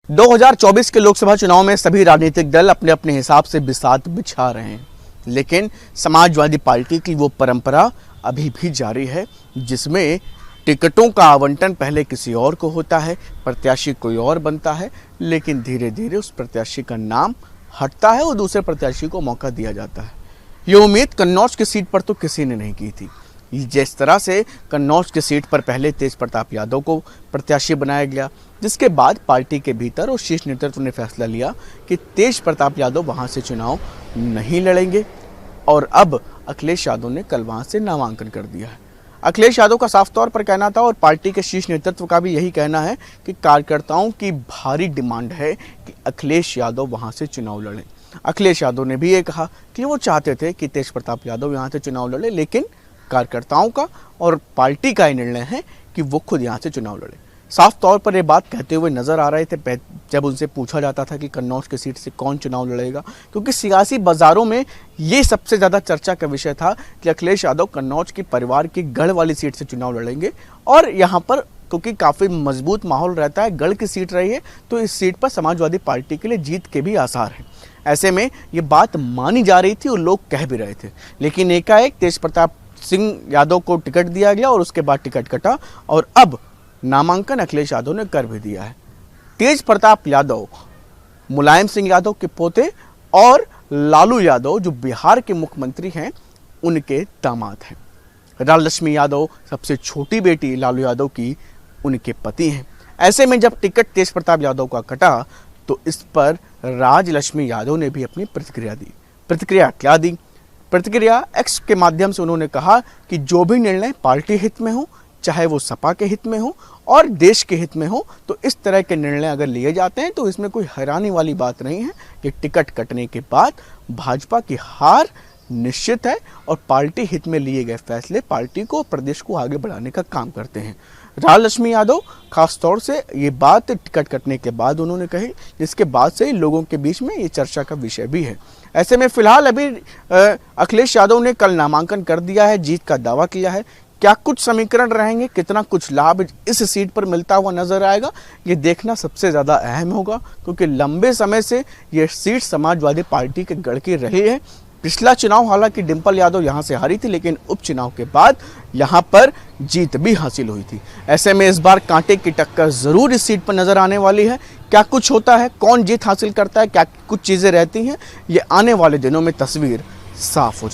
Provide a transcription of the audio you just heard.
2024 के लोकसभा चुनाव में सभी राजनीतिक दल अपने अपने हिसाब से बिसात बिछा रहे हैं, लेकिन समाजवादी पार्टी की वो परंपरा अभी भी जारी है जिसमें टिकटों का आवंटन पहले किसी और को होता है, प्रत्याशी कोई और बनता है, लेकिन धीरे धीरे उस प्रत्याशी का नाम हटता है और दूसरे प्रत्याशी को मौका दिया जाता है। ये उम्मीद कन्नौज की सीट पर तो किसी ने नहीं की थी। जिस तरह से कन्नौज की सीट पर पहले तेज प्रताप यादव को प्रत्याशी बनाया गया, जिसके बाद पार्टी के भीतर और शीर्ष नेतृत्व ने फैसला लिया कि तेज प्रताप यादव वहां से चुनाव नहीं लड़ेंगे और अब अखिलेश यादव ने कल वहां से नामांकन कर दिया है। अखिलेश यादव का साफ तौर पर कहना था और पार्टी के शीर्ष नेतृत्व का भी यही कहना है कि कार्यकर्ताओं की भारी डिमांड है कि अखिलेश यादव वहां से चुनाव लड़ें। अखिलेश यादव ने भी ये कहा कि वो चाहते थे कि तेज प्रताप यादव यहाँ से चुनाव लड़े, लेकिन कार्यकर्ताओं का और पार्टी का ही निर्णय है कि वो खुद यहाँ से चुनाव लड़े। साफ तौर पर ये बात कहते हुए नजर आ रहे थे जब उनसे पूछा जाता था कि कन्नौज की सीट से कौन चुनाव लड़ेगा, क्योंकि सियासी बाजारों में ये सबसे ज़्यादा चर्चा का विषय था कि अखिलेश यादव कन्नौज के परिवार की गढ़ वाली सीट से चुनाव लड़ेंगे और यहाँ पर क्योंकि काफ़ी मजबूत माहौल रहता है, गढ़ की सीट रही है, तो इस सीट पर समाजवादी पार्टी के लिए जीत के भी आसार हैं। ऐसे में ये बात मानी जा रही थी और लोग कह भी रहे थे, लेकिन एकाएक तेज प्रताप सिंह यादव को टिकट दिया गया और उसके बाद टिकट कटा और अब नामांकन अखिलेश यादव ने कर भी दिया है। तेज प्रताप यादव मुलायम सिंह यादव के पोते और लालू यादव जो बिहार के मुख्यमंत्री हैं उनके दामाद हैं। राजलक्ष्मी यादव सबसे छोटी बेटी लालू यादव की उनके पति हैं। ऐसे में जब टिकट तेज प्रताप यादव का कटा तो इस पर राजलक्ष्मी यादव ने भी अपनी प्रतिक्रिया दी। प्रतिक्रिया क्या दी? प्रतिक्रिया एक्स के माध्यम से उन्होंने कहा कि जो भी निर्णय पार्टी हित में हो, चाहे वो सपा के हित में हो और देश के हित में हो, तो इस तरह के निर्णय अगर लिए जाते हैं तो इसमें कोई हैरानी वाली बात नहीं है कि टिकट कटने के बाद भाजपा की हार निश्चित है और पार्टी हित में लिए गए फैसले पार्टी को, प्रदेश को आगे बढ़ाने का काम करते हैं। राजलक्ष्मी यादव खास तौर से ये बात टिकट कटने के बाद उन्होंने कही, जिसके बाद से लोगों के बीच में ये चर्चा का विषय भी है। ऐसे में फिलहाल अभी अखिलेश यादव ने कल नामांकन कर दिया है, जीत का दावा किया है। क्या कुछ समीकरण रहेंगे, कितना कुछ लाभ इस सीट पर मिलता हुआ नजर आएगा, ये देखना सबसे ज़्यादा अहम होगा, क्योंकि लंबे समय से ये सीट समाजवादी पार्टी के गढ़ की रही है। पिछला चुनाव हालांकि डिंपल यादव यहाँ से हारी थी, लेकिन उपचुनाव के बाद यहाँ पर जीत भी हासिल हुई थी। ऐसे में इस बार कांटे की टक्कर जरूर इस सीट पर नजर आने वाली है। क्या कुछ होता है, कौन जीत हासिल करता है, क्या कुछ चीज़ें रहती हैं, ये आने वाले दिनों में तस्वीर साफ हो जाए।